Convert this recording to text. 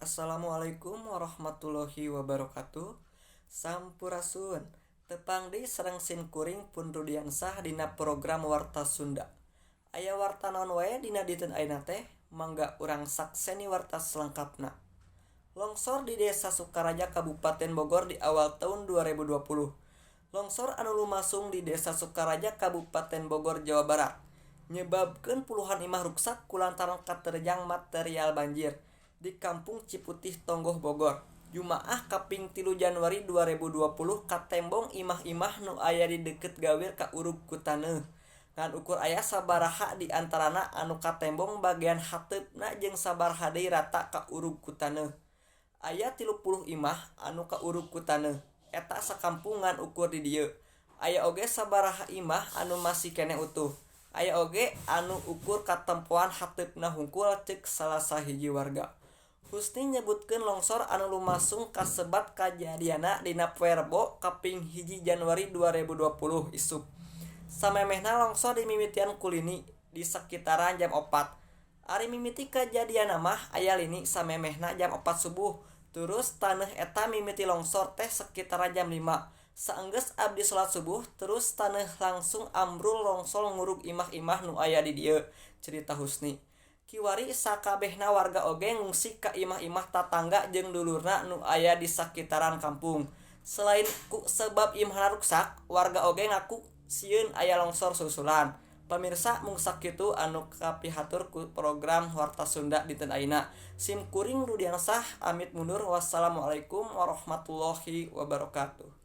Assalamualaikum warahmatullahi wabarakatuh. Sampurasun. Tepang di sareng simkuring pun rudiansah dina program Warta Sunda. Aya warta naon wae dina dinten ayeuna teh, mangga urang sakseni warta selengkapna. Longsor di Desa Sukaraja Kabupaten Bogor di awal tahun 2020. Longsor anu lumasung di Desa Sukaraja Kabupaten Bogor Jawa Barat nyebabkeun puluhan imah ruksak kulantaran katerjang material banjir di Kampung Ciputih Tonggoh Bogor. Jumaah kaping 3 Januari 2020 katembong imah-imah nu aya di deukeut gawir kaurug ku taneuh. Ngan ukur aya sabaraha di antarana anu katembong bagian hateupna jeung sabaraha deui rata kaurug ku taneuh. Aya 30 imah anu kaurug ku taneuh. Eta sakampungan ukur di dieu. Aya oge sabaraha imah anu masih keneh utuh. Aya oge anu ukur katempoan hateupna hungkul ceuk salah sahiji warga. Husni nyebutkeun longsor anu lumasung kasebat kajadianna dina poe Rebo kaping 1 Januari 2020 isuk. Samemehna longsor dimimitian ku lini di sekitaran jam 4. Ari mimiti kajadianna mah aya lini samemehna jam 4 subuh. Terus taneuh eta mimiti longsor teh sekitaran jam 5. Saenggeus abdi salat subuh terus taneuh langsung ambrul longsor ngurug imah-imah nu aya di dieu, cerita Husni. Kiwari sakabehna warga oge ngungsi ka imah-imah tatangga jeung dulurna nu aya di sakitaran kampung. Selain ku sebab imahna ruksak, warga oge ngaku sieun aya longsor susulan. Pamirsa mung sakitu anu kapihatur ku program Warta Sunda dinten ayeuna. Sim kuring rudiansah amit mundur. Wassalamualaikum warahmatullahi wabarakatuh.